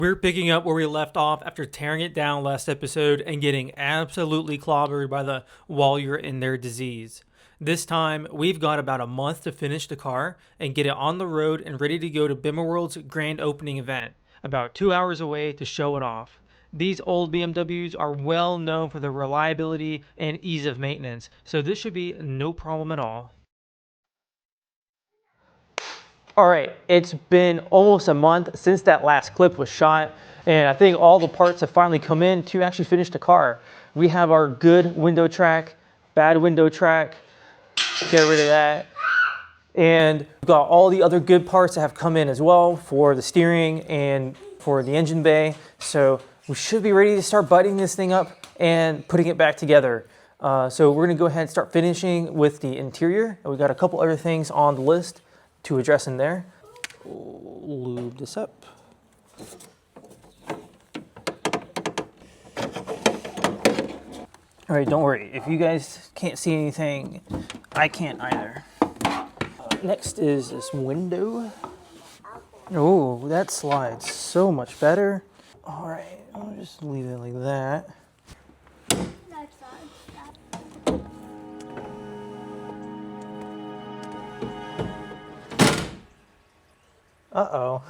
We're picking up where we left off after tearing it down last episode and getting absolutely clobbered by the while you're in there disease. This time, we've got about a month to finish the car and get it on the road and ready to go to BimmerWorld's Grand Opening event, about 2 hours away to show it off. These old BMWs are well known for their reliability and ease of maintenance, so this should be no problem at all. Alright, it's been almost a month since that last clip was shot, and I think all the parts have finally come in to actually finish the car. We have our good window track, bad window track, get rid of that. And we've got all the other good parts that have come in as well for the steering and for the engine bay. So we should be ready to start buttoning this thing up and putting it back together. So we're gonna go ahead and start finishing with the interior. We got a couple other things on the list to address in there. Lube this up. All right, don't worry. If you guys can't see anything, I can't either. Next is this window. Oh, that slides so much better. All right, I'll just leave it like that. Uh-oh.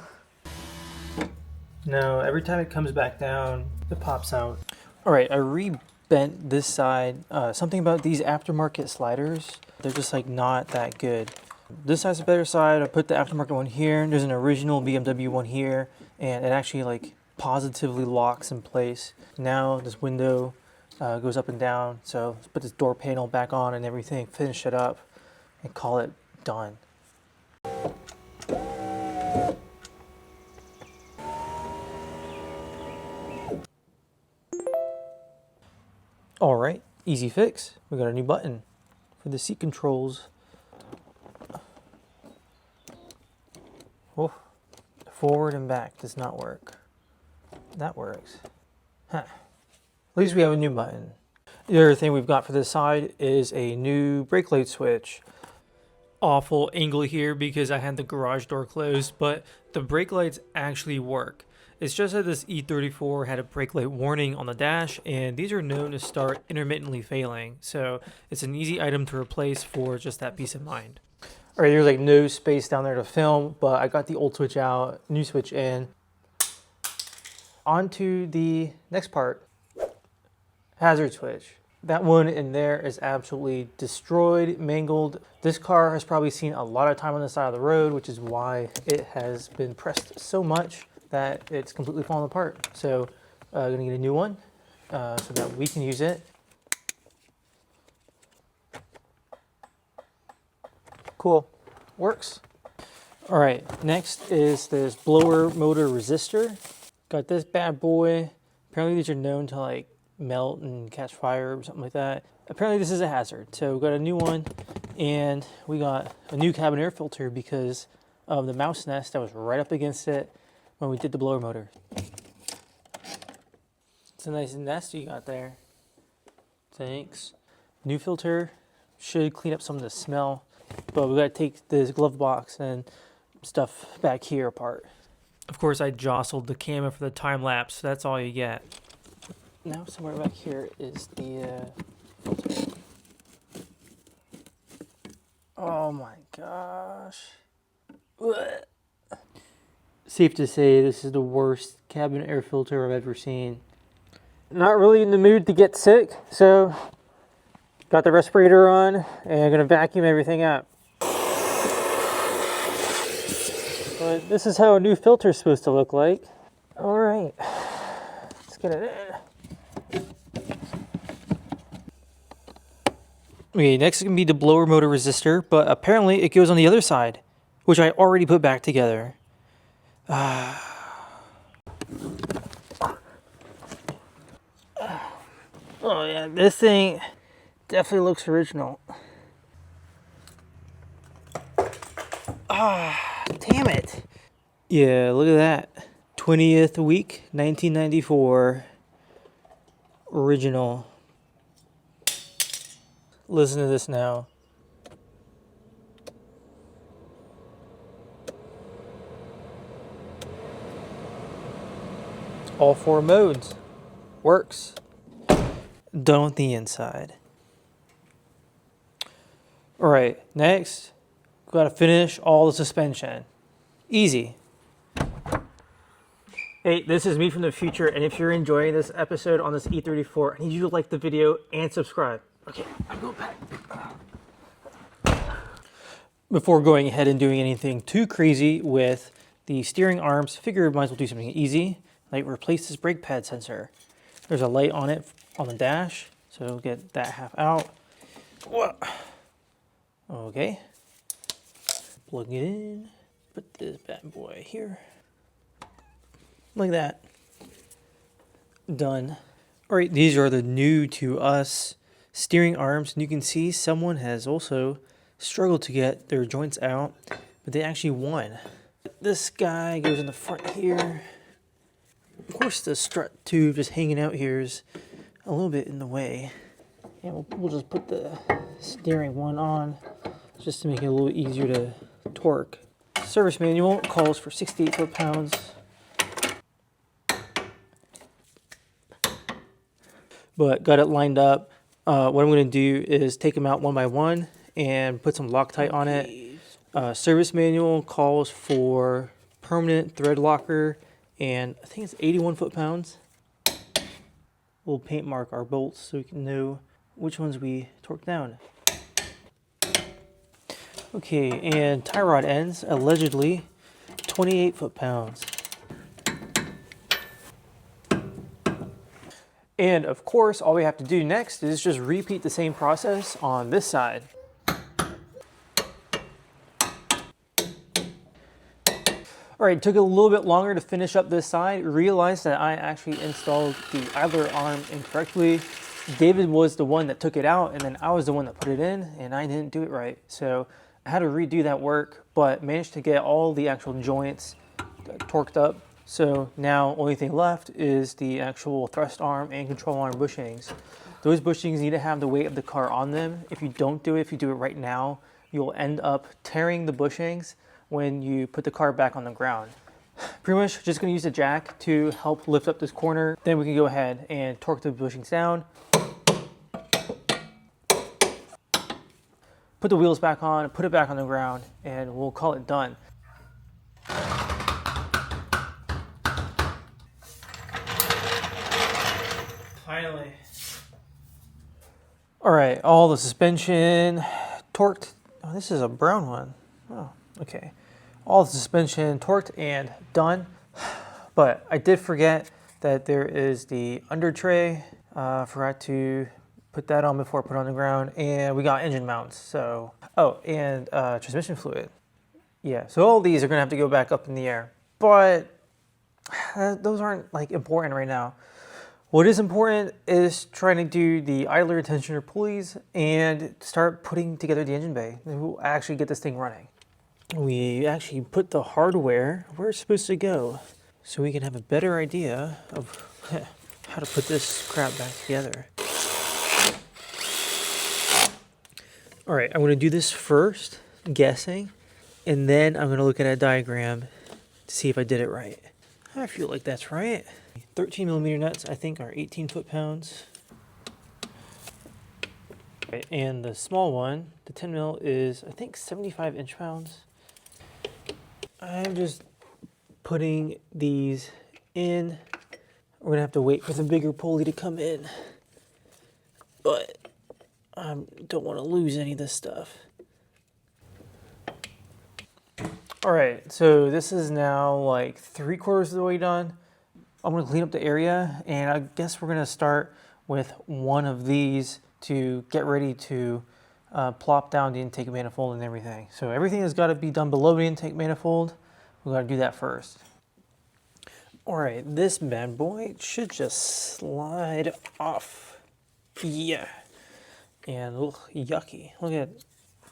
No, every time it comes back down, it pops out. All right, I re-bent this side. Something about these aftermarket sliders, they're just like not that good. This side's a better side. I put the aftermarket one here. There's an original BMW one here, and it actually like positively locks in place. Now this window goes up and down, so let's put this door panel back on and everything, finish it up, and call it done. All right, easy fix. We got a new button for the seat controls. Oh, forward and back does not work. That works. Huh. At least we have a new button. The other thing we've got for this side is a new brake light switch. Awful angle here because I had the garage door closed, but the brake lights actually work. It's just that this E34 had a brake light warning on the dash, and these are known to start intermittently failing, so it's an easy item to replace for just that peace of mind. All right, there's like no space down there to film, but I got the old switch out, new switch in. On to the next part, hazard switch. That one in there is absolutely destroyed, mangled. This car has probably seen a lot of time on the side of the road, which is why it has been pressed so much that it's completely fallen apart. So I'm gonna get a new one so that we can use it. Cool, works. All right, next is this blower motor resistor. Got this bad boy. Apparently these are known to like melt and catch fire or something like that. Apparently this is a hazard. So we got a new one, and we got a new cabin air filter because of the mouse nest that was right up against it when we did the blower motor. It's a nice nest you got there. Thanks. New filter should clean up some of the smell, but we gotta take this glove box and stuff back here apart. Of course, I jostled the camera for the time lapse, so that's all you get. Now somewhere back here is the filter. Oh my gosh. Ugh. Safe to say this is the worst cabin air filter I've ever seen. Not really in the mood to get sick, so got the respirator on and I'm gonna vacuum everything out. But this is how a new filter is supposed to look like. All right, let's get it in. Okay, next is gonna be the blower motor resistor, but apparently it goes on the other side, which I already put back together. Oh yeah, this thing definitely looks original. Damn it. Yeah, look at that. 20th week, 1994. Original. Listen to this now. All 4 modes. Works. Done with the inside. Alright, next, we've got to finish all the suspension. Easy. Hey, this is me from the future, and if you're enjoying this episode on this E34, I need you to like the video and subscribe. Okay, I'm going back. Before going ahead and doing anything too crazy with the steering arms, figure might as well do something easy, like replace this brake pad sensor. There's a light on it on the dash, so we'll get that half out. Okay, plug it in, put this bad boy here, like that, done. All right, these are the new to us steering arms, and you can see someone has also struggled to get their joints out, but they actually won. This guy goes in the front here. Of course, the strut tube just hanging out here is a little bit in the way. And we'll just put the steering one on just to make it a little easier to torque. Service manual calls for 68 foot-pounds. But got it lined up. What I'm going to do is take them out one by one and put some Loctite on it. Service manual calls for permanent thread locker, and I think it's 81 foot-pounds. We'll paint mark our bolts so we can know which ones we torque down. Okay, and tie rod ends, allegedly 28 foot-pounds. And of course, all we have to do next is just repeat the same process on this side. All right, it took a little bit longer to finish up this side. Realized that I actually installed the idler arm incorrectly. David was the one that took it out, and then I was the one that put it in, and I didn't do it right. So I had to redo that work, but managed to get all the actual joints torqued up. So now only thing left is the actual thrust arm and control arm bushings. Those bushings need to have the weight of the car on them. If you don't do it, if you do it right now, you'll end up tearing the bushings when you put the car back on the ground. Pretty much just gonna use the jack to help lift up this corner. Then we can go ahead and torque the bushings down. Put the wheels back on, put it back on the ground, and we'll call it done. Finally. All right, all the suspension torqued. Oh, this is a brown one. Oh, okay. All the suspension torqued and done. But I did forget that there is the under tray. Forgot to put that on before I put it on the ground. And we got engine mounts. So, oh, and transmission fluid. Yeah, so all these are gonna have to go back up in the air. But those aren't like important right now. What is important is trying to do the idler tensioner pulleys and start putting together the engine bay. We'll actually get this thing running. We actually put the hardware where it's supposed to go so we can have a better idea of how to put this crap back together. All right, I'm going to do this first, guessing, and then I'm going to look at a diagram to see if I did it right. I feel like that's right. 13 millimeter nuts, I think, are 18 foot-pounds. Right, and the small one, the 10 mil, is, I think, 75 inch-pounds. I'm just putting these in. We're going to have to wait for the bigger pulley to come in. But I don't want to lose any of this stuff. All right, so this is now like 3/4 of the way done. I'm going to clean up the area, and I guess we're going to start with one of these to get ready to plop down the intake manifold and everything. So everything has got to be done below the intake manifold. We've got to do that first. All right, this bad boy should just slide off. Yeah. And ugh, yucky. Look at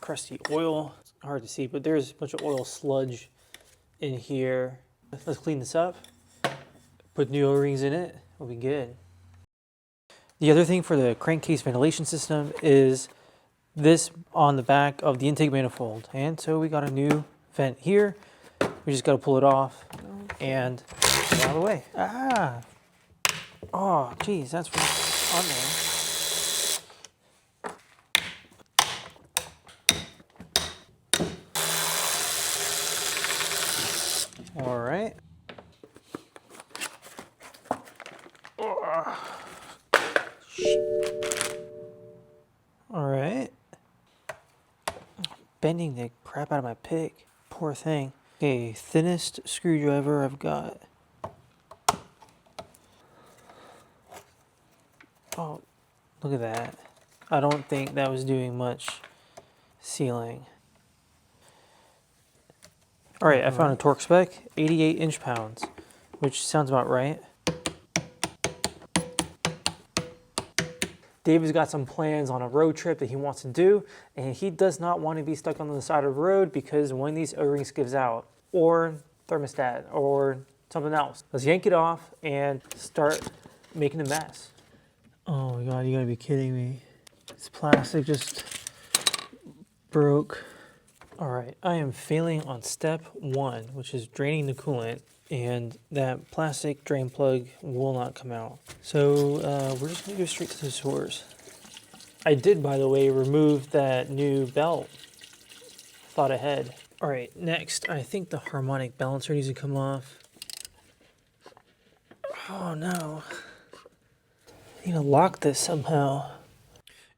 crusty oil. It's hard to see, but there's a bunch of oil sludge in here. Let's clean this up. Put new O-rings in it. We'll be good. The other thing for the crankcase ventilation system is this on the back of the intake manifold. And so we got a new vent here. We just got to pull it off and Get out of the way. Ah. Oh, geez, that's on there. All right. All right. Bending the crap out of my pick. Poor thing. Okay, thinnest screwdriver I've got. Oh, look at that. I don't think that was doing much sealing. All right, I found a torque spec, 88 inch-pounds, which sounds about right. David's got some plans on a road trip that he wants to do, and he does not want to be stuck on the side of the road because one of these O-rings gives out, or thermostat, or something else. Let's yank it off and start making a mess. Oh my God, you gotta be kidding me. This plastic just broke. All right, I am failing on step 1, which is draining the coolant, and that plastic drain plug will not come out. So we're just gonna go straight to the source. I did, by the way, remove that new belt. Thought ahead. All right, next, I think the harmonic balancer needs to come off. Oh no. I need to lock this somehow.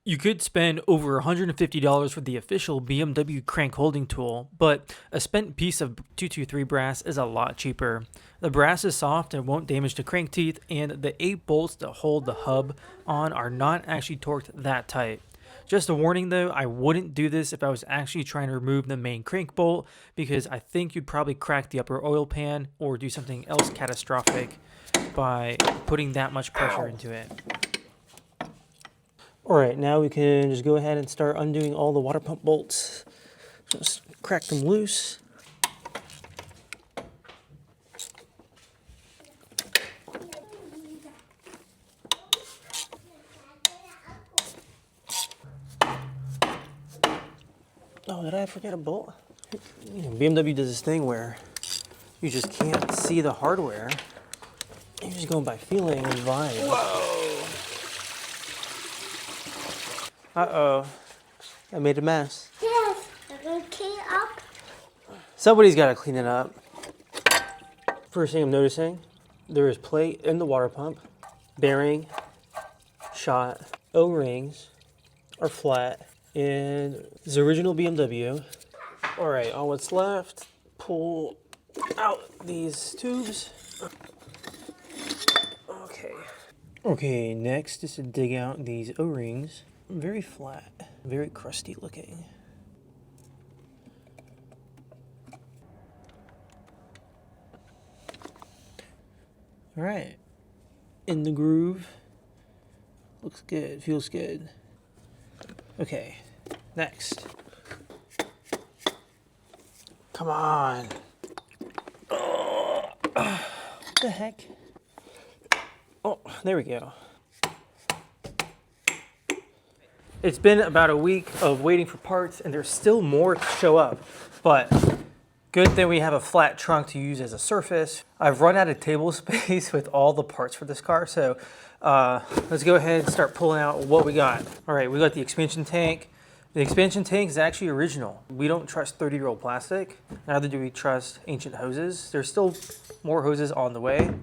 You could spend over $150 for the official BMW crank holding tool, but a spent piece of 223 brass is a lot cheaper. The brass is soft and won't damage the crank teeth, and the 8 bolts that hold the hub on are not actually torqued that tight. Just a warning though, I wouldn't do this if I was actually trying to remove the main crank bolt, because I think you'd probably crack the upper oil pan or do something else catastrophic by putting that much pressure into it. All right, now we can just go ahead and start undoing all the water pump bolts. Just crack them loose. Oh, did I forget a bolt? You know, BMW does this thing where you just can't see the hardware. You're just going by feeling and vibe. Whoa! Uh-oh, I made a mess. Yes, I'm gonna clean up. Somebody's got to clean it up. First thing I'm noticing, there is plate in the water pump, bearing, shot, O-rings are flat, and this is original BMW. All right, all what's left, pull out these tubes. Okay, next is to dig out these O-rings. Very flat, very crusty looking. All right, in the groove. Looks good, feels good. Okay, next. Come on. What the heck? Oh, there we go. It's been about a week of waiting for parts, and there's still more to show up, but good thing we have a flat trunk to use as a surface. I've run out of table space with all the parts for this car, so let's go ahead and start pulling out what we got. All right, we got the expansion tank. The expansion tank is actually original. We don't trust 30-year-old plastic, neither do we trust ancient hoses. There's still more hoses on the way,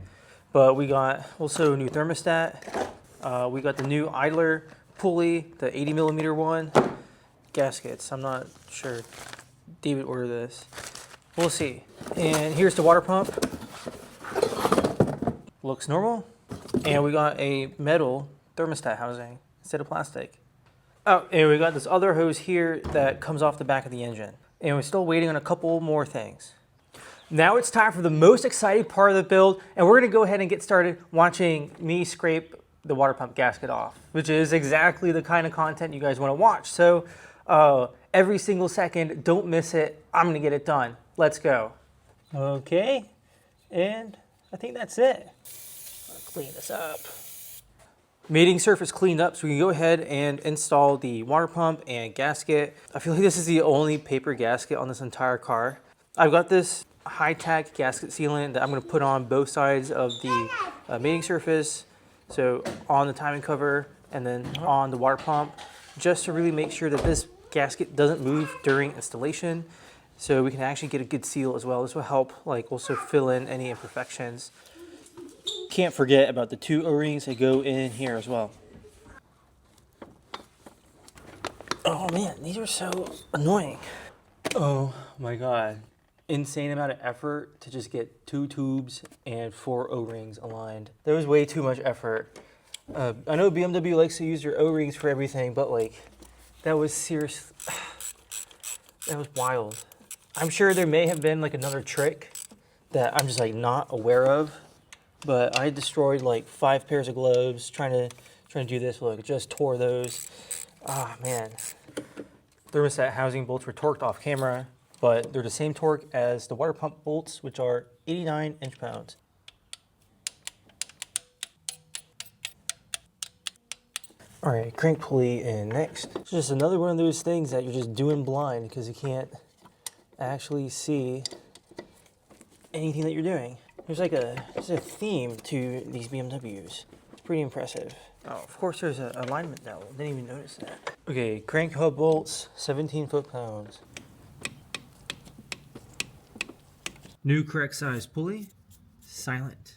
but we got also a new thermostat. We got the new idler pulley, the 80mm one, gaskets. I'm not sure. David ordered this. We'll see. And here's the water pump. Looks normal. And we got a metal thermostat housing instead of plastic. Oh, and we got this other hose here that comes off the back of the engine. And we're still waiting on a couple more things. Now it's time for the most exciting part of the build, and we're gonna go ahead and get started watching me scrape the water pump gasket off, which is exactly the kind of content you guys want to watch. So every single second, don't miss it. I'm gonna get it done. Let's go. Okay, and I think that's it. I'll clean this up. Mating surface cleaned up, so we can go ahead and install the water pump and gasket. I feel like this is the only paper gasket on this entire car. I've got this high-tack gasket sealant that I'm going to put on both sides of the mating surface. So on the timing cover and then on the water pump, just to really make sure that this gasket doesn't move during installation, so we can actually get a good seal as well. This will help like also fill in any imperfections. Can't forget about the 2 O-rings that go in here as well. Oh man, these are so annoying. Oh my god. Insane amount of effort to just get 2 tubes and 4 O-rings aligned. There was way too much effort. I know BMW likes to use their O-rings for everything, but like, that was serious. That was wild. I'm sure there may have been like another trick that I'm just like not aware of, but I destroyed like 5 pairs of gloves trying to do this. Look, just tore those. Ah man. Thermostat housing bolts were torqued off camera, but they're the same torque as the water pump bolts, which are 89 inch-pounds. All right, crank pulley in next. It's just another one of those things that you're just doing blind because you can't actually see anything that you're doing. There's like there's a theme to these BMWs. It's pretty impressive. Oh, of course there's an alignment dowel. Didn't even notice that. Okay, crank hub bolts, 17 foot-pounds. New correct size pulley, silent.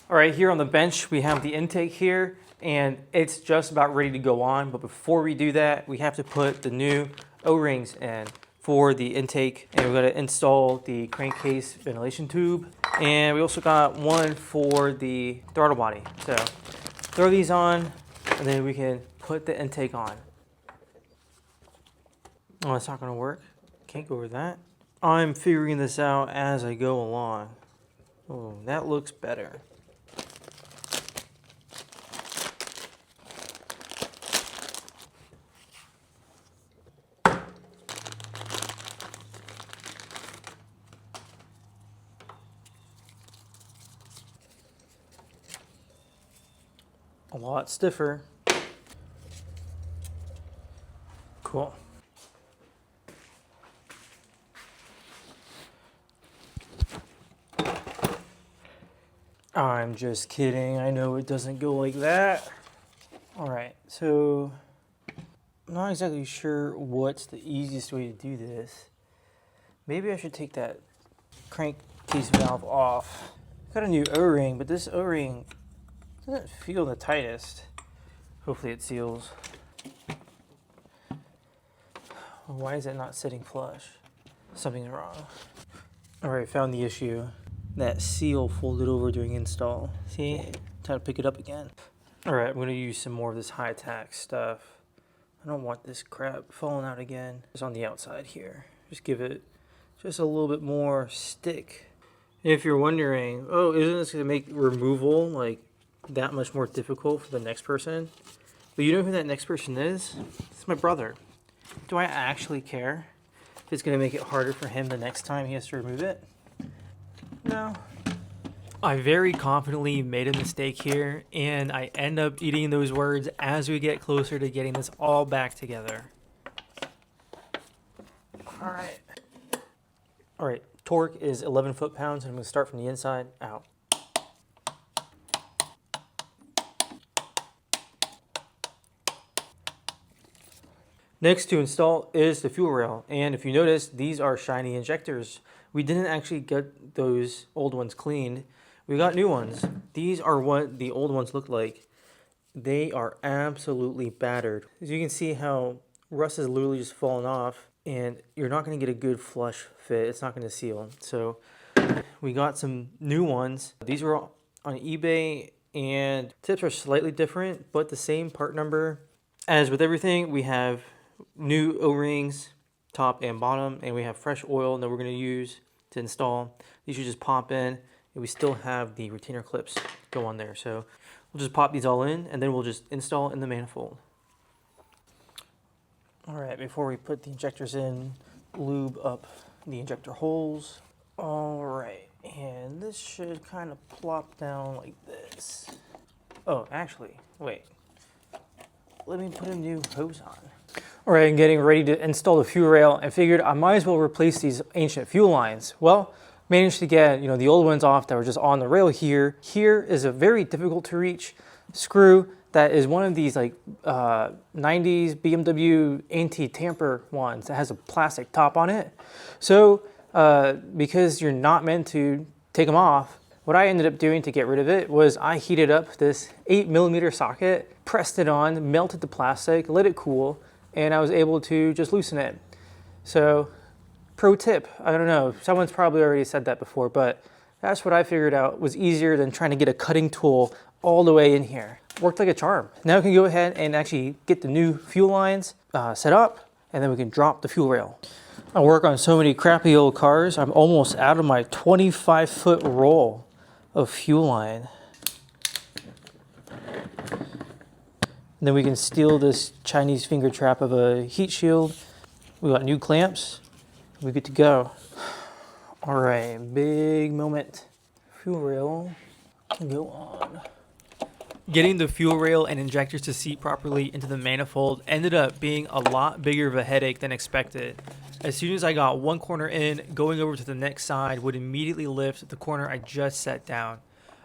All right, here on the bench, we have the intake here, and it's just about ready to go on. But before we do that, we have to put the new O-rings in for the intake, and we're gonna install the crankcase ventilation tube. And we also got one for the throttle body. So throw these on, and then we can put the intake on. Oh, it's not gonna work. Can't go over that. I'm figuring this out as I go along. Oh, that looks better. A lot stiffer. Cool. I'm just kidding. I know it doesn't go like that. All right, so I'm not exactly sure what's the easiest way to do this. Maybe I should take that crankcase valve off. Got a new O-ring, but this O-ring doesn't feel the tightest. Hopefully it seals. Why is it not sitting flush? Something's wrong. All right, found the issue. That seal folded over during install. See, time to pick it up again. All right, I'm gonna use some more of this high-tack stuff. I don't want this crap falling out again. It's on the outside here. Just give it just a little bit more stick. If you're wondering, oh, isn't this gonna make removal like that much more difficult for the next person? But you know who that next person is? It's my brother. Do I actually care if it's gonna make it harder for him the next time he has to remove it? No. I very confidently made a mistake here, and I end up eating those words as we get closer to getting this all back together. All right, torque is 11 foot-pounds, and I'm gonna start from the inside out. Next to install is the fuel rail, and if you notice, these are shiny injectors. We didn't actually get those old ones cleaned. We got new ones. These are what the old ones look like. They are absolutely battered. As you can see how rust is literally just falling off, and you're not gonna get a good flush fit. It's not gonna seal. So we got some new ones. These were on eBay, and tips are slightly different, but the same part number. As with everything, we have new O-rings, top and bottom, and we have fresh oil that we're going to use to install. These should just pop in, and we still have the retainer clips go on there. So we'll just pop these all in, and then we'll just install in the manifold. All right, before we put the injectors in, lube up the injector holes. All right, and this should kind of plop down like this. Oh, actually, wait. Let me put a new hose on. All right, I'm getting ready to install the fuel rail and figured I might as well replace these ancient fuel lines. Well, managed to get, the old ones off that were just on the rail here. Here is a very difficult to reach screw that is one of these like 90s BMW anti-tamper ones that has a plastic top on it. So because you're not meant to take them off, what I ended up doing to get rid of it was I heated up this 8mm socket, pressed it on, melted the plastic, let it cool, and I was able to just loosen it. So, pro tip, I don't know, someone's probably already said that before, but that's what I figured out was easier than trying to get a cutting tool all the way in here. Worked like a charm. Now we can go ahead and actually get the new fuel lines set up, and then we can drop the fuel rail. I work on so many crappy old cars, I'm almost out of my 25-foot roll of fuel line. And then we can steal this Chinese finger trap of a heat shield. We got new clamps. We're good to go. All right, big moment. Fuel rail can go on. Getting the fuel rail and injectors to seat properly into the manifold ended up being a lot bigger of a headache than expected. As soon as I got one corner in, going over to the next side would immediately lift the corner I just set down.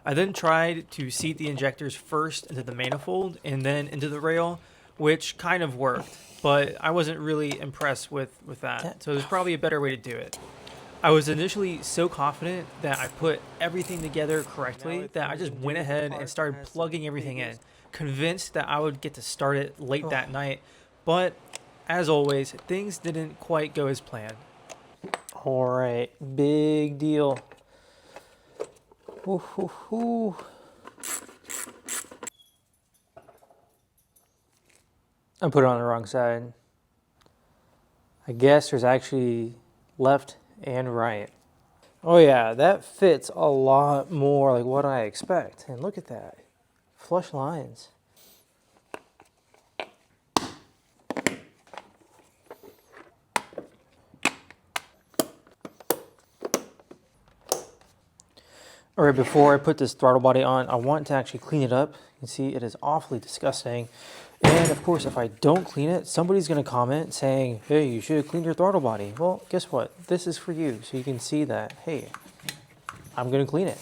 I then tried to seat the injectors first into the manifold and then into the rail, which kind of worked, but I wasn't really impressed with that. So there's probably a better way to do it. I was initially so confident that I put everything together correctly that I just went ahead and started plugging everything in, convinced that I would get to start it late that night, but as always, things didn't quite go as planned. All right, big deal. Ooh, ooh, ooh. I put it on the wrong side. I guess there's actually left and right. Oh yeah, that fits a lot more like what I expect. And look at that, flush lines. All right, before I put this throttle body on, I want to actually clean it up. You can see it is awfully disgusting. And of course, if I don't clean it, somebody's gonna comment saying, hey, you should have cleaned your throttle body. Well, guess what? This is for you, so you can see that, hey, I'm gonna clean it.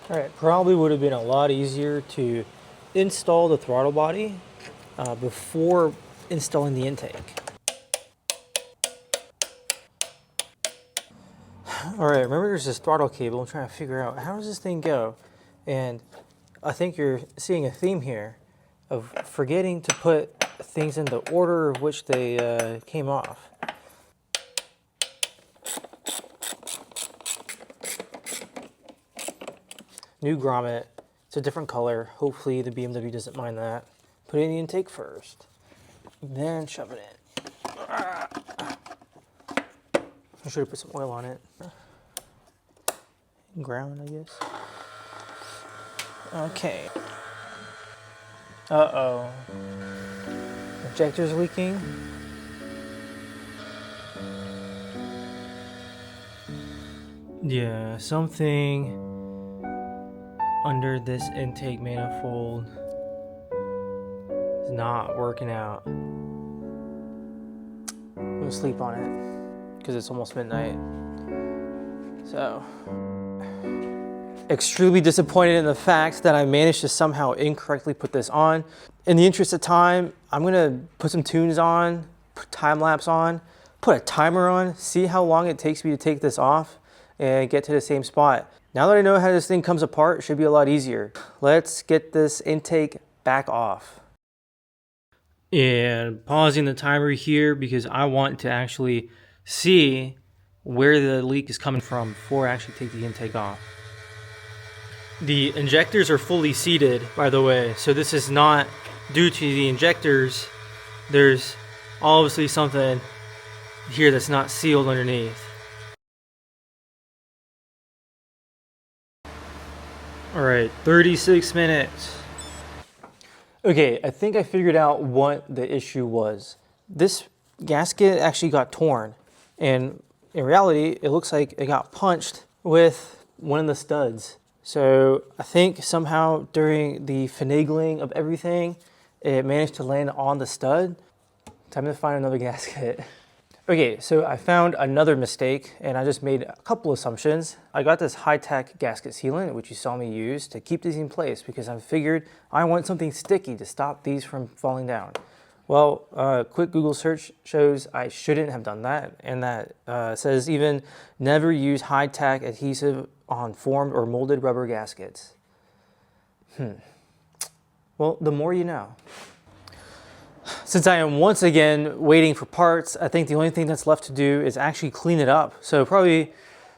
All right, probably would have been a lot easier to install the throttle body before installing the intake. All right, remember there's this throttle cable. I'm trying to figure out how does this thing go? And I think you're seeing a theme here of forgetting to put things in the order of which they came off. New grommet, it's a different color. Hopefully the BMW doesn't mind that. Put it in the intake first, then shove it in. I should have put some oil on it. Ground, I guess. Okay. Uh-oh. Injector's leaking. Yeah, something under this intake manifold is not working out. I'm gonna sleep on it because it's almost midnight. So, extremely disappointed in the fact that I managed to somehow incorrectly put this on. In the interest of time, I'm gonna put some tunes on, put time lapse on, put a timer on, see how long it takes me to take this off and get to the same spot. Now that I know how this thing comes apart, it should be a lot easier. Let's get this intake back off. And pausing the timer here because I want to actually see where the leak is coming from before I actually take the intake off. The injectors are fully seated, by the way, so this is not due to the injectors. There's obviously something here that's not sealed underneath. All right, 36 minutes. Okay, I think I figured out what the issue was. this gasket actually got torn, and in reality, it looks like it got punched with one of the studs. So I think somehow during the finagling of everything, it managed to land on the stud. Time to find another gasket. Okay, so I found another mistake, and I just made a couple assumptions. I got this high-tech gasket sealant, which you saw me use to keep these in place because I figured I want something sticky to stop these from falling down. Well, quick Google search shows I shouldn't have done that, and that says even never use high-tech adhesive on formed or molded rubber gaskets. Well, the more you know. Since I am once again waiting for parts, I think the only thing that's left to do is actually clean it up. So probably,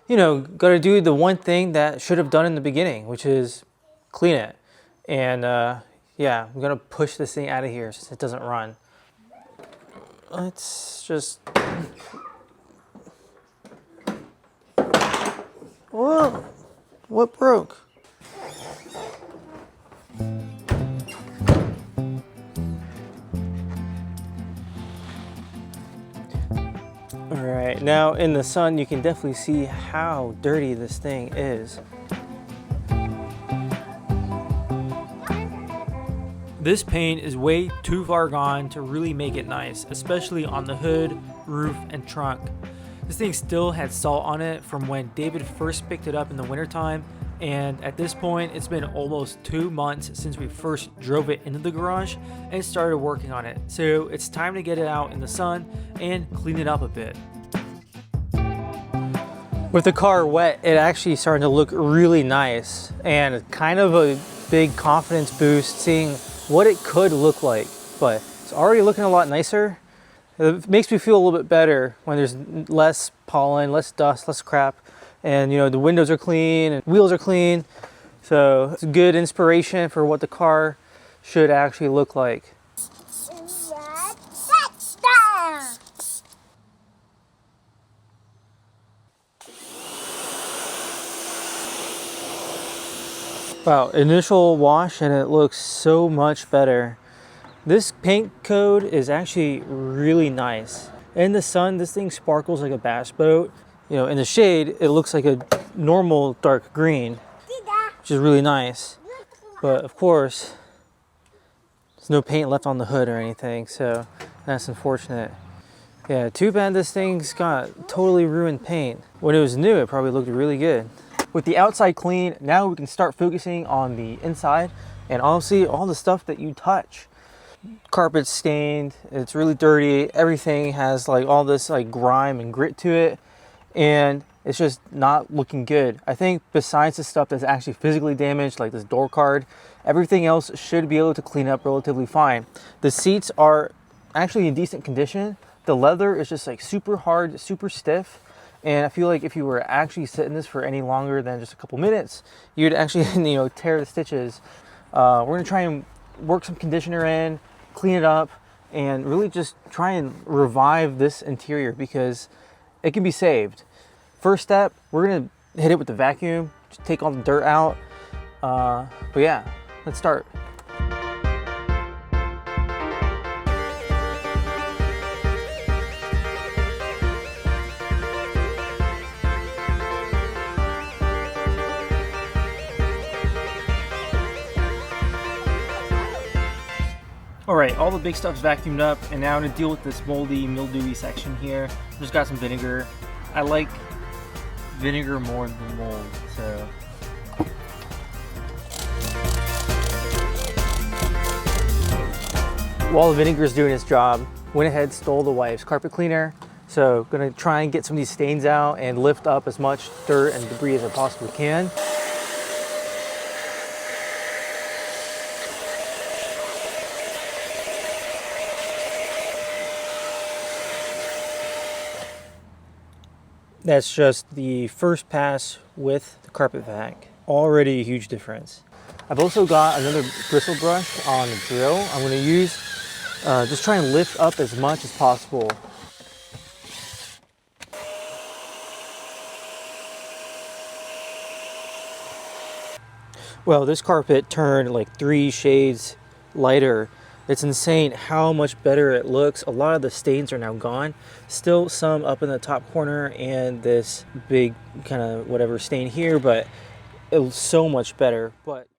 gotta do the one thing that should have done in the beginning, which is clean it. And yeah, I'm gonna push this thing out of here since it doesn't run. Let's just... Whoa! What broke? Alright, now in the sun you can definitely see how dirty this thing is. This paint is way too far gone to really make it nice, especially on the hood, roof, and trunk. This thing still had salt on it from when David first picked it up in the wintertime, and at this point it's been almost 2 months since we first drove it into the garage and started working on it. So it's time to get it out in the sun and clean it up a bit. With the car wet, it actually started to look really nice and kind of a big confidence boost seeing what it could look like, but it's already looking a lot nicer. It makes me feel a little bit better when there's less pollen, less dust, less crap, and the windows are clean and wheels are clean. So it's a good inspiration for what the car should actually look like. Wow, initial wash and it looks so much better. This paint coat is actually really nice. In the sun, this thing sparkles like a bass boat. In the shade, it looks like a normal dark green, which is really nice. But of course, there's no paint left on the hood or anything, so that's unfortunate. Yeah, too bad this thing's got totally ruined paint. When it was new, it probably looked really good. With the outside clean, now we can start focusing on the inside and honestly all the stuff that you touch. Carpet's stained, it's really dirty, everything has like all this like grime and grit to it, and it's just not looking good. I think besides the stuff that's actually physically damaged, like this door card, everything else should be able to clean up relatively fine. The seats are actually in decent condition. The leather is just like super hard, super stiff. And I feel like if you were actually sitting this for any longer than just a couple minutes, you'd actually, tear the stitches. We're gonna try and work some conditioner in, clean it up, and really just try and revive this interior because it can be saved. First step, we're gonna hit it with the vacuum, just take all the dirt out. But yeah, let's start. All right, all the big stuff's vacuumed up, and now I'm gonna deal with this moldy, mildewy section here. Just got some vinegar. I like vinegar more than mold, so. While the vinegar is doing its job, went ahead, stole the wife's carpet cleaner. So gonna try and get some of these stains out and lift up as much dirt and debris as I possibly can. That's just the first pass with the carpet vac. Already a huge difference. I've also got another bristle brush on the drill. I'm going to use, just try and lift up as much as possible. Well, this carpet turned like 3 shades lighter It's insane how much better it looks. A lot of the stains are now gone. Still some up in the top corner and this big kind of whatever stain here, but it was so much better. But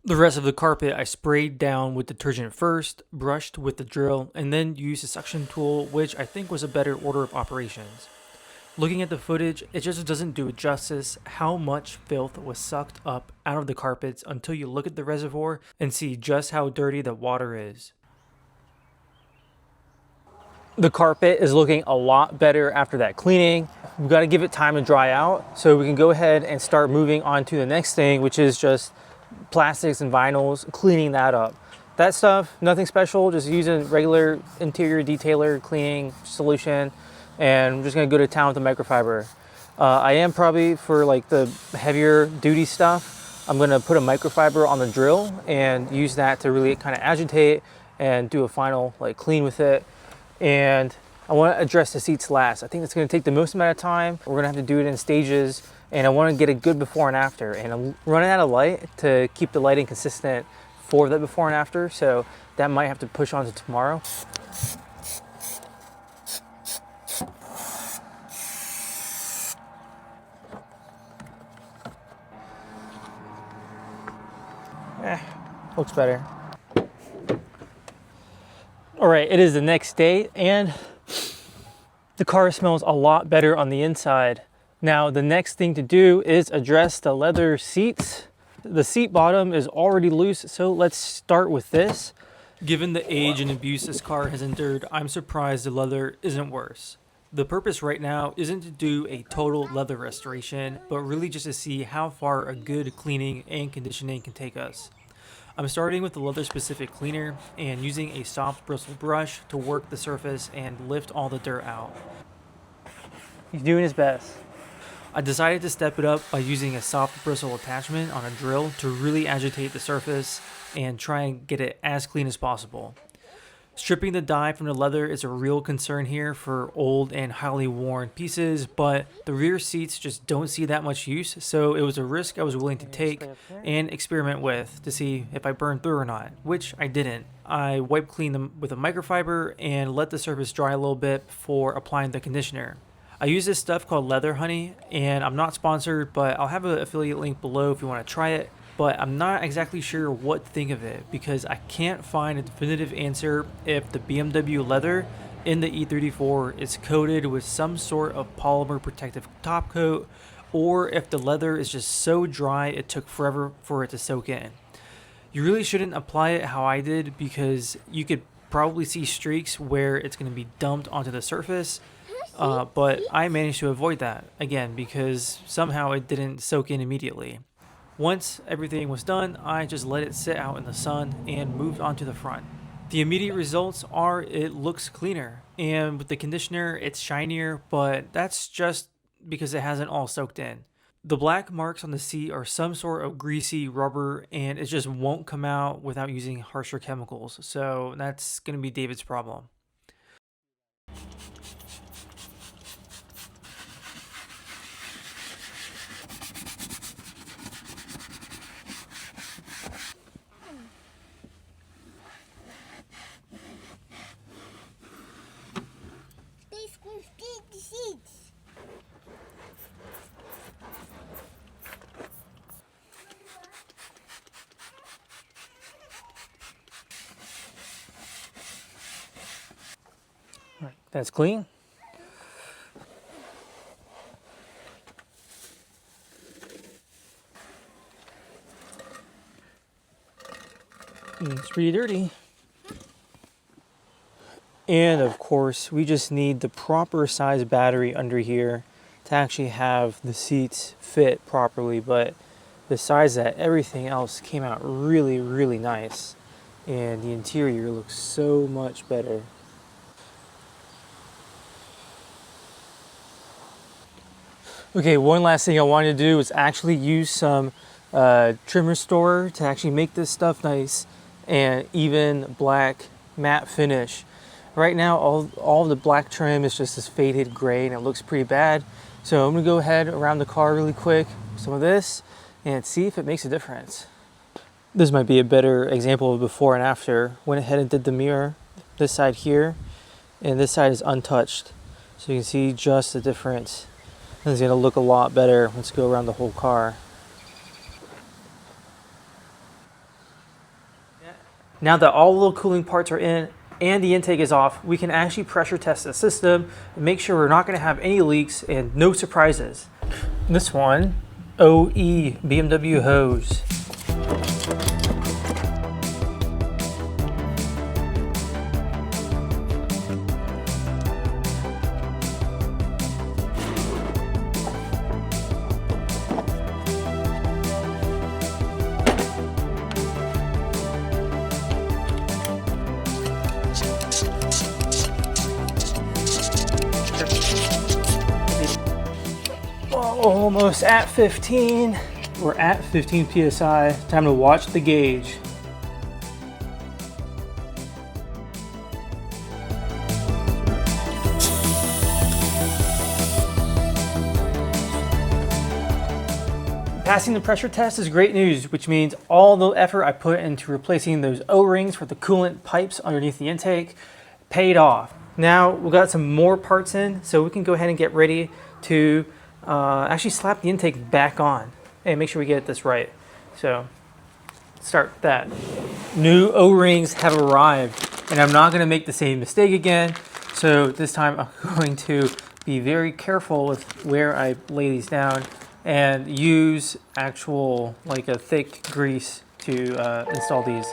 the rest of the carpet I sprayed down with detergent first, brushed with the drill, and then used a suction tool, which I think was a better order of operations. Looking at the footage, it just doesn't do it justice how much filth was sucked up out of the carpets until you look at the reservoir and see just how dirty the water is. The carpet is looking a lot better after that cleaning. We've got to give it time to dry out so we can go ahead and start moving on to the next thing, which is just plastics and vinyls, cleaning that up. That stuff, nothing special, just using regular interior detailer cleaning solution. And I'm just gonna go to town with the microfiber. I am probably, for like the heavier duty stuff, I'm gonna put a microfiber on the drill and use that to really kind of agitate and do a final like clean with it. And I wanna address the seats last. I think it's gonna take the most amount of time. We're gonna have to do it in stages, and I wanna get a good before and after. And I'm running out of light to keep the lighting consistent for the before and after, so that might have to push on to tomorrow. Looks better. All right, it is the next day and the car smells a lot better on the inside. Now, the next thing to do is address the leather seats. The seat bottom is already loose, so let's start with this. Given the age and abuse this car has endured, I'm surprised the leather isn't worse. The purpose right now isn't to do a total leather restoration, but really just to see how far a good cleaning and conditioning can take us. I'm starting with the leather specific cleaner and using a soft bristle brush to work the surface and lift all the dirt out. He's doing his best. I decided to step it up by using a soft bristle attachment on a drill to really agitate the surface and try and get it as clean as possible. Stripping the dye from the leather is a real concern here for old and highly worn pieces, but the rear seats just don't see that much use, so it was a risk I was willing to take and experiment with to see if I burned through or not, which I didn't. I wipe cleaned them with a microfiber and let the surface dry a little bit before applying the conditioner. I use this stuff called Leather Honey, and I'm not sponsored, but I'll have an affiliate link below if you want to try it. But I'm not exactly sure what to think of it because I can't find a definitive answer if the BMW leather in the E34 is coated with some sort of polymer protective top coat, or if the leather is just so dry it took forever for it to soak in. You really shouldn't apply it how I did because you could probably see streaks where it's going to be dumped onto the surface, but I managed to avoid that, again, because somehow it didn't soak in immediately. Once everything was done, I just let it sit out in the sun and moved on to the front. The immediate results are it looks cleaner, and with the conditioner it's shinier, but that's just because it hasn't all soaked in. The black marks on the seat are some sort of greasy rubber, and it just won't come out without using harsher chemicals, so that's going to be David's problem. Right, that's clean. It's pretty dirty. And of course, we just need the proper size battery under here to actually have the seats fit properly. But besides that, everything else came out really, really nice. And the interior looks so much better. Okay, one last thing I wanted to do is actually use some trim restorer to actually make this stuff nice and even black matte finish. Right now, all the black trim is just this faded gray and it looks pretty bad. So I'm gonna go ahead around the car really quick with some of this and see if it makes a difference. This might be a better example of before and after. Went ahead and did the mirror, this side here, and this side is untouched. So you can see just the difference. And it's gonna look a lot better once you go around the whole car. Now that all the cooling parts are in and the intake is off, we can actually pressure test the system and make sure we're not gonna have any leaks and no surprises. This one, OE BMW hose. Almost at 15. We're at 15 psi. Time to watch the gauge. Passing the pressure test is great news, which means all the effort I put into replacing those O-rings for the coolant pipes underneath the intake paid off. Now we've got some more parts in, so we can go ahead and get ready to actually slap the intake back on and make sure we get this right. So start that. New O-rings have arrived, and I'm not going to make the same mistake again. So this time I'm going to be very careful with where I lay these down and use actual, like a thick grease to install these.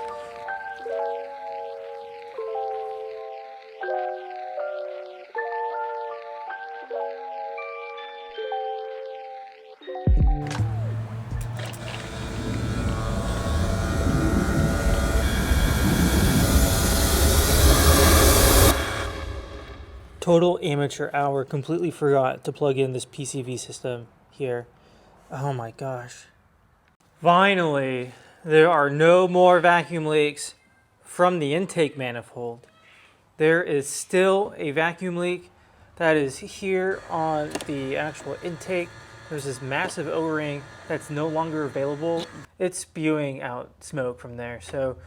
Total amateur hour. Completely forgot to plug in this PCV system here. Oh my gosh. Finally, there are no more vacuum leaks from the intake manifold. There is still a vacuum leak that is here on the actual intake. There's this massive O-ring that's no longer available. It's spewing out smoke from there. So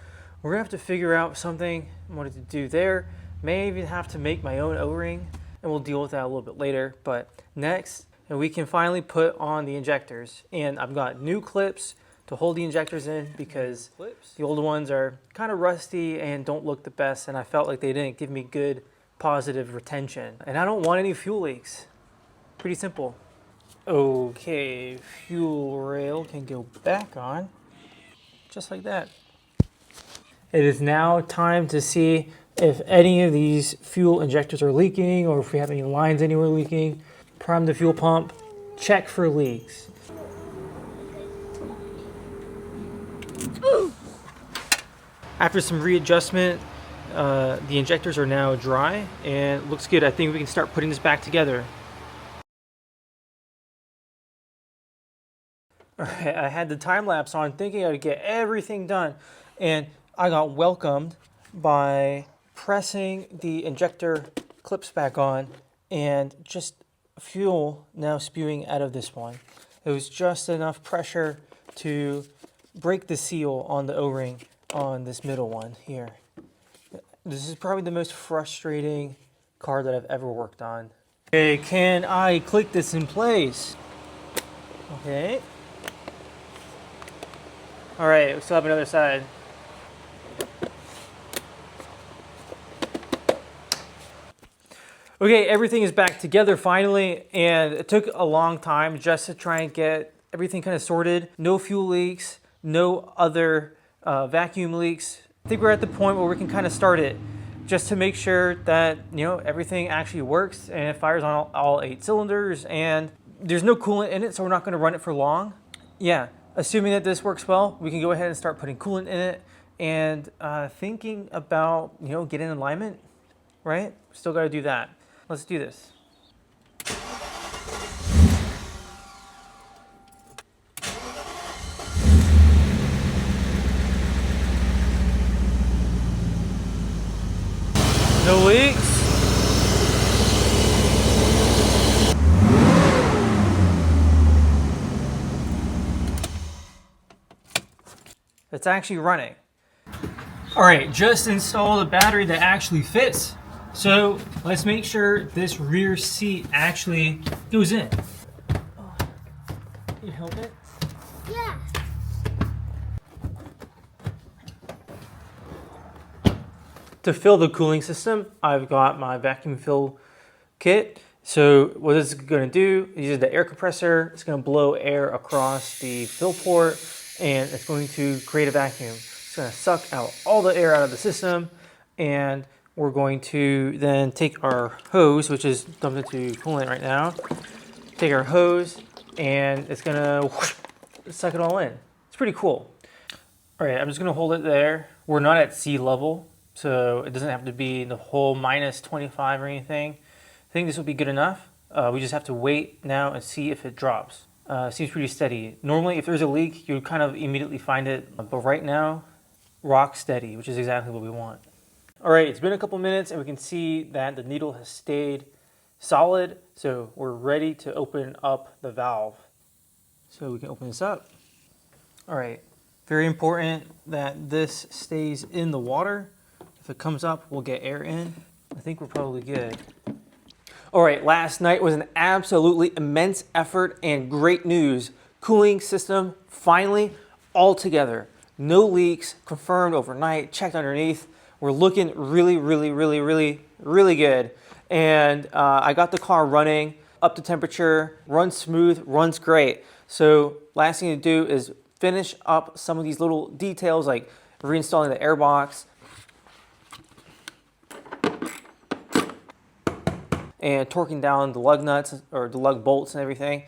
we're gonna have to figure out something I wanted to do there. May even have to make my own O-ring, and we'll deal with that a little bit later. But next, and we can finally put on the injectors. And I've got new clips to hold the injectors in because the old ones are kind of rusty and don't look the best, and I felt like they didn't give me good positive retention. And I don't want any fuel leaks. Pretty simple. Okay, fuel rail can go back on, just like that. It is now time to see if any of these fuel injectors are leaking or if we have any lines anywhere leaking. Prime the fuel pump, check for leaks. After some readjustment, the injectors are now dry and it looks good. I think we can start putting this back together. All right, I had the time lapse on thinking I would get everything done, and I got welcomed by pressing the injector clips back on and just fuel now spewing out of this one. It was just enough pressure to break the seal on the O-ring on this middle one here. This is probably the most frustrating car that I've ever worked on. Okay, can I click this in place? Okay. All right, we still have another side. Okay, everything is back together finally, and it took a long time just to try and get everything kind of sorted. No fuel leaks, no other vacuum leaks. I think we're at the point where we can kind of start it just to make sure that, you know, everything actually works and it fires on all 8 cylinders, and there's no coolant in it, so we're not going to run it for long. Yeah, assuming that this works well, we can go ahead and start putting coolant in it and thinking about, you know, getting alignment, right? Still got to do that. Let's do this. No leaks. It's actually running. All right, just installed a battery that actually fits. So let's make sure this rear seat actually goes in. Can you help it? Yeah. To fill the cooling system, I've got my vacuum fill kit. So what this is going to do is use the air compressor. It's going to blow air across the fill port and it's going to create a vacuum. It's going to suck out all the air out of the system, and we're going to then take our hose, which is dumped into coolant right now, take our hose and it's going to suck it all in. It's pretty cool. All right, I'm just going to hold it there. We're not at sea level, so it doesn't have to be the whole minus 25 or anything. I think this will be good enough. We just have to wait now and see if it drops. Seems pretty steady. Normally, if there's a leak, you would kind of immediately find it. But right now, rock steady, which is exactly what we want. All right, it's been a couple minutes and we can see that the needle has stayed solid. So we're ready to open up the valve. So we can open this up. All right, very important that this stays in the water. If it comes up, we'll get air in. I think we're probably good. All right, last night was an absolutely immense effort and great news. Cooling system finally all together. No leaks, confirmed overnight, checked underneath. We're looking really, really, really, really, really good. And I got the car running up to temperature, runs smooth, runs great. So last thing to do is finish up some of these little details like reinstalling the air box, and torquing down the lug nuts or the lug bolts and everything,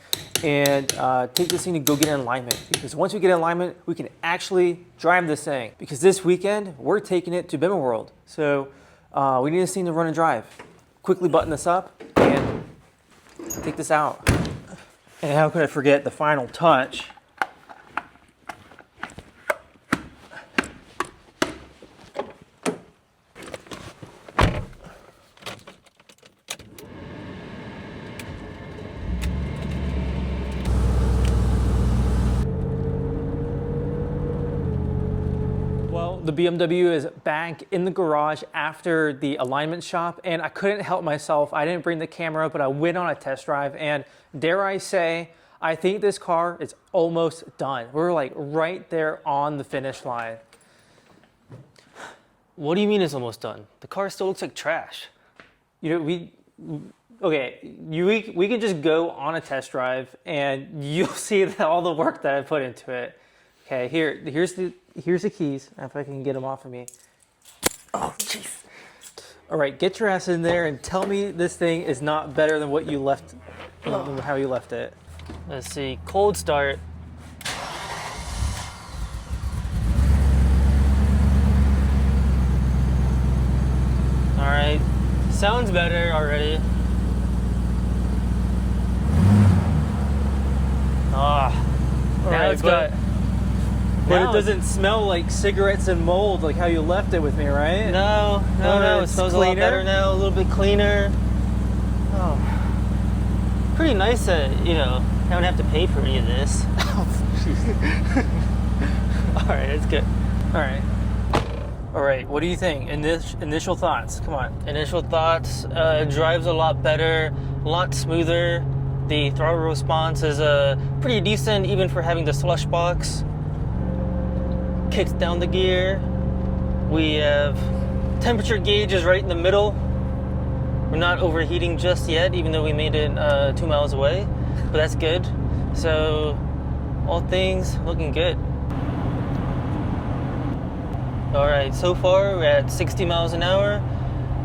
and take this thing to go get in alignment. Because once we get in alignment, we can actually drive this thing. Because this weekend, we're taking it to BimmerWorld. So we need this thing to run and drive. Quickly button this up and take this out. And how could I forget the final touch? The BMW is back in the garage after the alignment shop, and I couldn't help myself. I didn't bring the camera, but I went on a test drive, and dare I say, I think this car is almost done. We're like right there on the finish line. What do you mean it's almost done? The car still looks like trash. You know, we can just go on a test drive, and you'll see all the work that I put into it. Okay, here's the keys, if I can get them off of me. Oh, jeez. All right, get your ass in there and tell me this thing is not better than what you left, than how you left it. Let's see, cold start. All right, sounds better already. Now it's got. But it doesn't smell like cigarettes and mold like how you left it with me, right? No. It smells cleaner? a lot better now, a little bit cleaner. Oh, pretty nice that, I don't have to pay for any of this. Oh, jeez. All right, it's good. All right, what do you think? Initial thoughts, come on. Initial thoughts, it drives a lot better, a lot smoother. The throttle response is pretty decent even for having the slush box. Kicks down the gear. We have temperature gauge is right in the middle. We're not overheating just yet, even though we made it 2 miles away, but that's good. So all things looking good. All right, so far we're at 60 miles an hour.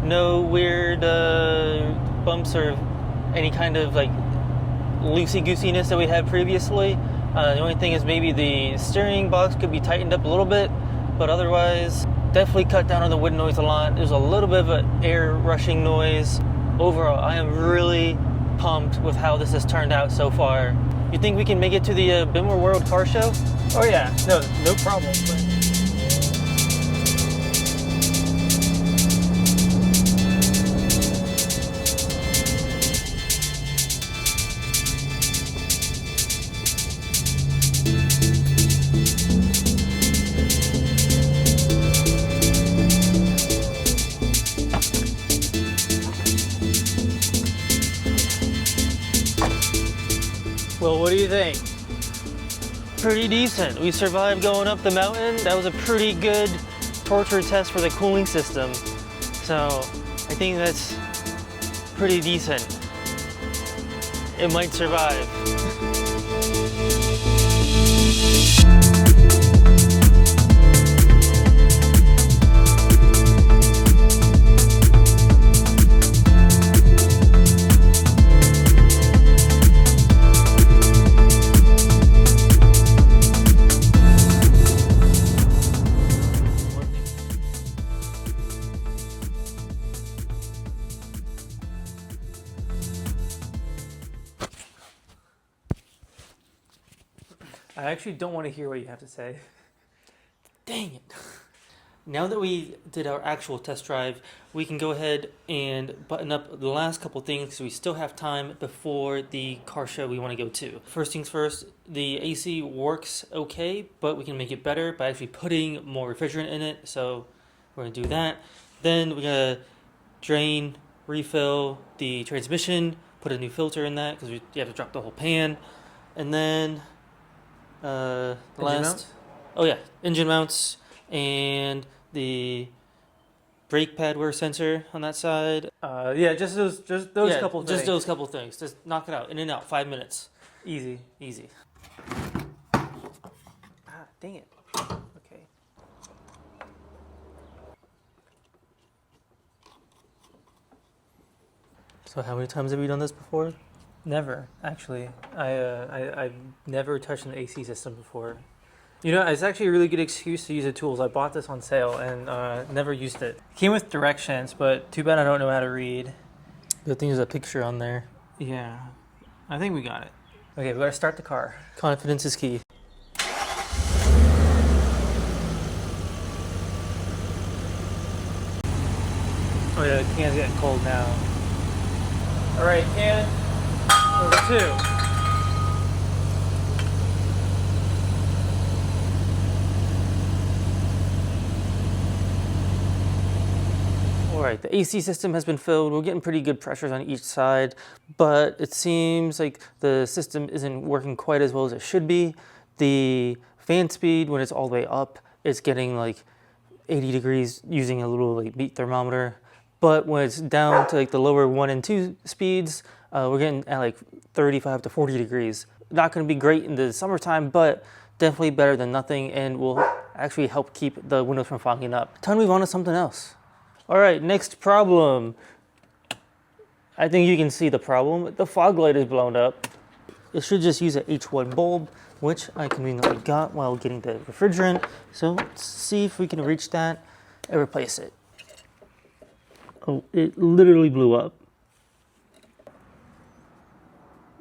No weird bumps or any kind of like loosey-goosiness that we had previously. The only thing is maybe the steering box could be tightened up a little bit, but otherwise, definitely cut down on the wind noise a lot. There's a little bit of an air rushing noise. Overall, I am really pumped with how this has turned out so far. You think we can make it to the BimmerWorld car show? Oh yeah, no problem. do you think? Pretty decent. We survived going up the mountain. That was a pretty good torture test for the cooling system. So I think that's pretty decent. It might survive. I actually don't want to hear what you have to say. Dang it. Now that we did our actual test drive, we can go ahead and button up the last couple things because we still have time before the car show we want to go to. First things first, the AC works okay, but we can make it better by actually putting more refrigerant in it. So we're going to do that. Then we're going to drain, refill the transmission, put a new filter in that because you have to drop the whole pan. And then mounts? Oh yeah, engine mounts and the brake pad wear sensor on that side. Yeah, just those couple things. Just those couple things. Just knock it out. In and out. 5 minutes. Easy. Easy. Ah, dang it. Okay. So how many times have you done this before? Never, actually. I've never touched an AC system before. You know, it's actually a really good excuse to use the tools. I bought this on sale and never used it. Came with directions, but too bad I don't know how to read. Good thing there's a picture on there. Yeah, I think we got it. Okay, we gotta start the car. Confidence is key. Oh yeah, the can's getting cold now. All right, can number 2. Alright, the AC system has been filled. We're getting pretty good pressures on each side, but it seems like the system isn't working quite as well as it should be. The fan speed, when it's all the way up, it's getting like 80 degrees using a little like beat thermometer. But when it's down to like the lower 1 and 2 speeds, we're getting at like 35 to 40 degrees. Not going to be great in the summertime, but definitely better than nothing and will actually help keep the windows from fogging up. Time to move on to something else. All right, next problem. I think you can see the problem. The fog light is blown up. It should just use an H1 bulb, which I conveniently got while getting the refrigerant. So let's see if we can reach that and replace it. Oh, it literally blew up.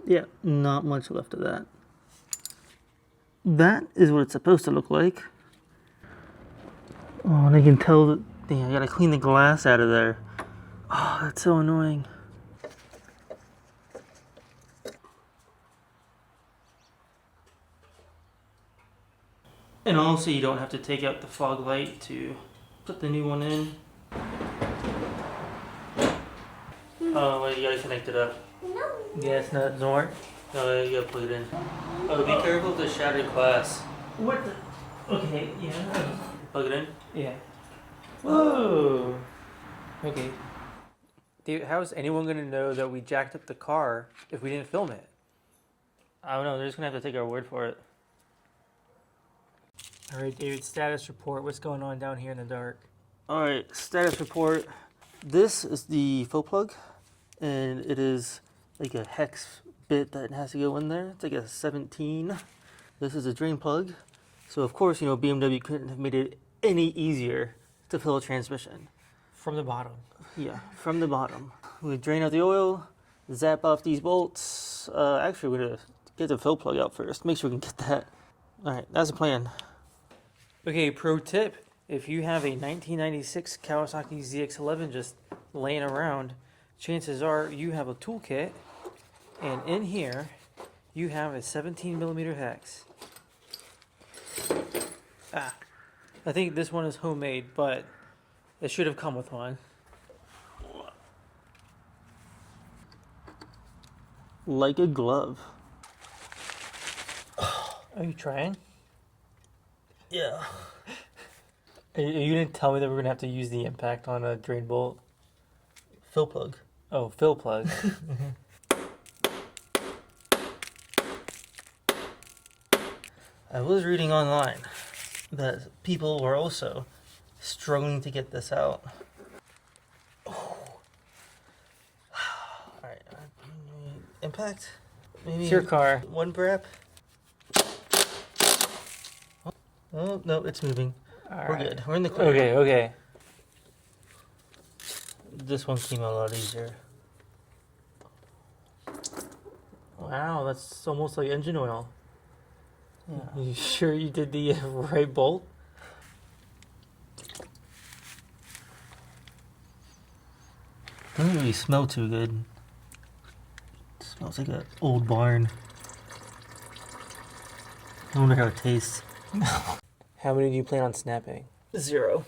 Yeah, not much left of that. That is what it's supposed to look like. Oh, and I can tell that. Damn, I gotta clean the glass out of there. Oh, that's so annoying. And also, you don't have to take out the fog light to put the new one in. Oh, well, you gotta connect it up. No. Yeah, it's not work. No, you gotta plug it in. Oh, be careful of the shattered glass. What the? Okay, yeah. Plug it in. Yeah. Whoa. Okay. David, how is anyone going to know that we jacked up the car if we didn't film it? I don't know, they're just gonna have to take our word for it. All right, David, status report. What's going on down here in the dark? Alright, status report. This is the faux plug, and it is like a hex bit that has to go in there. It's like a 17. This is a drain plug. So of course, you know, BMW couldn't have made it any easier to fill a transmission. From the bottom. Yeah, from the bottom. We drain out the oil, zap off these bolts. Actually, we're gonna get the fill plug out first. Make sure we can get that. Alright, that's the plan. Okay, pro tip. If you have a 1996 Kawasaki ZX-11 just laying around, chances are you have a toolkit, and in here you have a 17mm hex. I think this one is homemade, but it should have come with one. Like a glove. Are you trying? Yeah. Are you gonna tell me that we're gonna have to use the impact on a drain bolt? Fill plug. Oh, fill plug. I was reading online that people were also struggling to get this out. Oh. Alright, impact? Maybe It's your car. one brap? Oh, no, it's moving. We're good. We're in the clear. Okay, okay. This one came out a lot easier. Wow, that's almost like engine oil. Yeah. You sure you did the right bolt? Doesn't really smell too good. It smells like an old barn. I wonder how it tastes. How many do you plan on snapping? 0.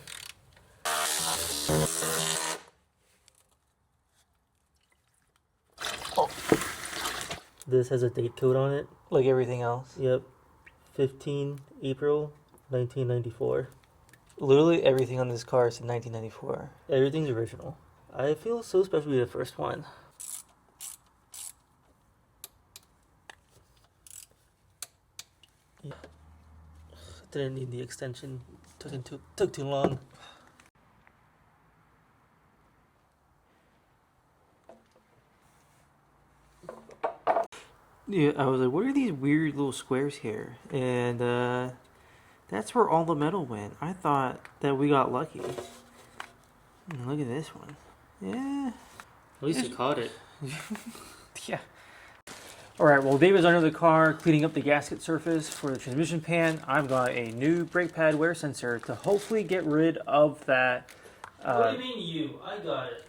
Oh. This has a date code on it. Like everything else? Yep. 15 April 1994. Literally everything on this car is in 1994. Everything's original. I feel so special to be the first one. Yeah. Didn't need the extension. Took too long. Yeah, I was like, what are these weird little squares here? And that's where all the metal went. I thought that we got lucky. And look at this one. Yeah. At least you caught it. Yeah. Alright, well David's under the car cleaning up the gasket surface for the transmission pan. I've got a new brake pad wear sensor to hopefully get rid of that. What do you mean you? I got it.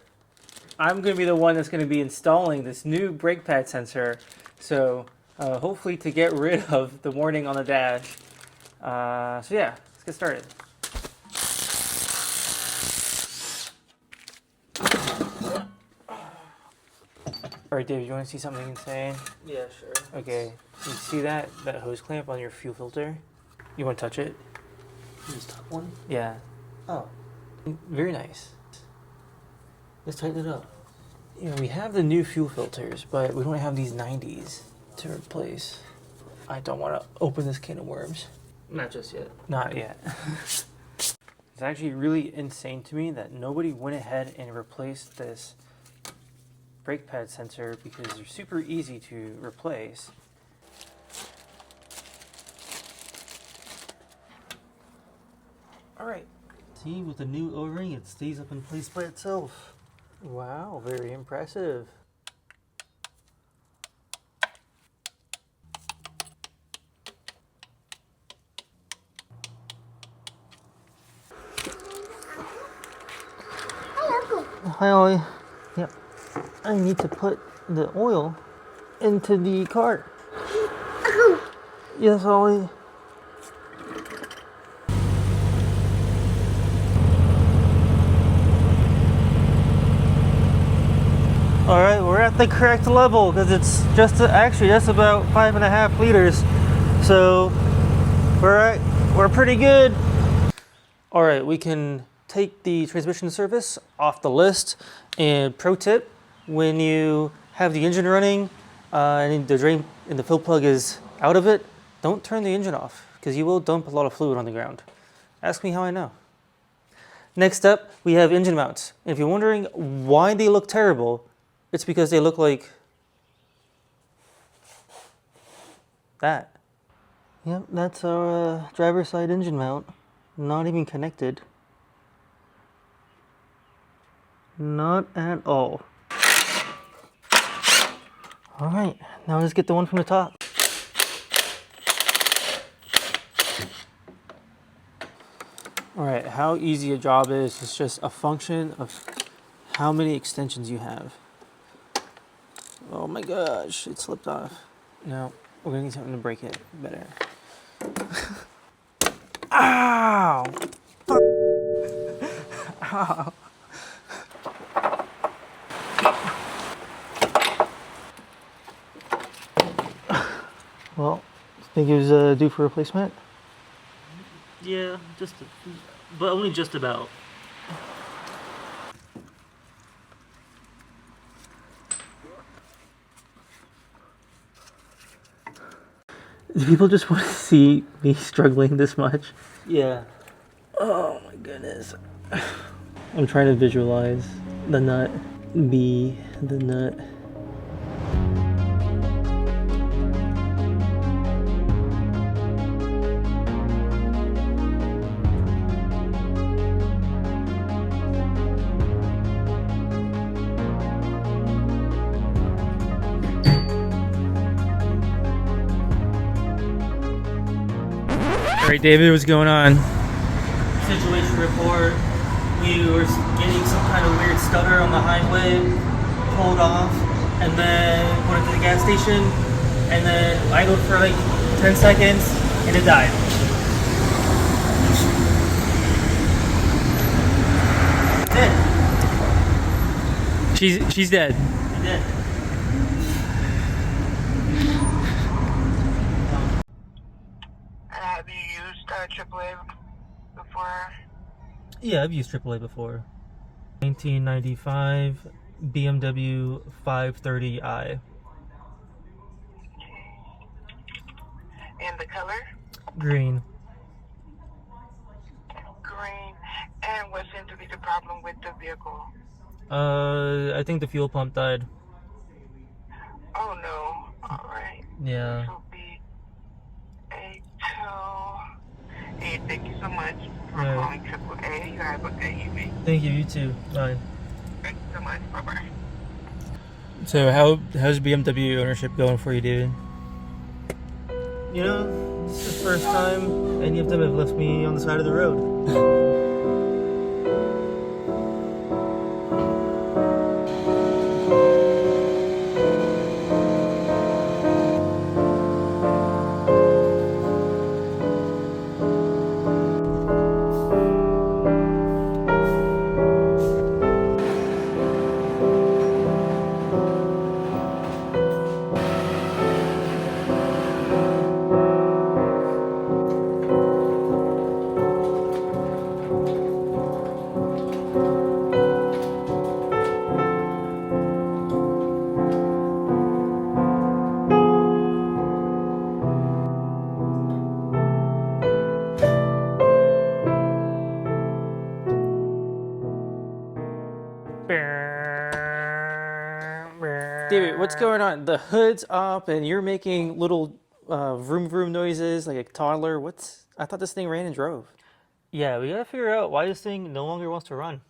I'm going to be the one that's going to be installing this new brake pad sensor. So hopefully to get rid of the warning on the dash. So yeah, let's get started. Alright David, you want to see something insane? Yeah, sure. Okay, you see that hose clamp on your fuel filter? You want to touch it? This top one? Yeah. Oh, Very nice. let's tighten it up. You know, we have the new fuel filters, but we don't have these 90s to replace. I don't want to open this can of worms. Not just yet. Not yet. It's actually really insane to me that nobody went ahead and replaced this brake pad sensor because they're super easy to replace. Alright. See, with the new O-ring, it stays up in place by itself. Wow, very impressive. Hi, Ollie. Yep. I need to put the oil into the cart. Yes, Ollie. All right, we're at the correct level because it's just actually just about 5.5 liters. So we're pretty good. All right, we can take the transmission service off the list. And pro tip, when you have the engine running and the drain and the fill plug is out of it, don't turn the engine off because you will dump a lot of fluid on the ground. Ask me how I know. Next up, we have engine mounts. And if you're wondering why they look terrible, it's because they look like that. Yep, that's our driver's side engine mount. Not even connected. Not at all. All right, now let's get the one from the top. All right, how easy a job is just a function of how many extensions you have. Oh my gosh, it slipped off. No, we're gonna need something to break it better. Ow! Ow! Well, Think it was due for replacement? Yeah, but only just about. Do people just want to see me struggling this much? Yeah. Oh my goodness. I'm trying to visualize the nut. Be the nut. Alright, David, what's going on? Situation report. We were getting some kind of weird stutter on the highway, pulled off, and then went to the gas station, and then idled for like 10 seconds, and it died. Dead. She's dead. She did. Have you used AAA before? Yeah, I've used AAA before. 1995 BMW 530i. And the color? Green. Green. And what seemed to be the problem with the vehicle? I think the fuel pump died. Oh no. Alright. Yeah. This will be A2. And thank you so much for Right. calling AAA. You have a good evening. Thank you, you too. Bye. Thank you so much. Bye bye. So how's BMW ownership going for you, David? You know, this is the first time any of them have left me on the side of the road. David, what's going on? The hood's up and you're making little vroom vroom noises like a toddler. I thought this thing ran and drove. Yeah, we gotta figure out why this thing no longer wants to run.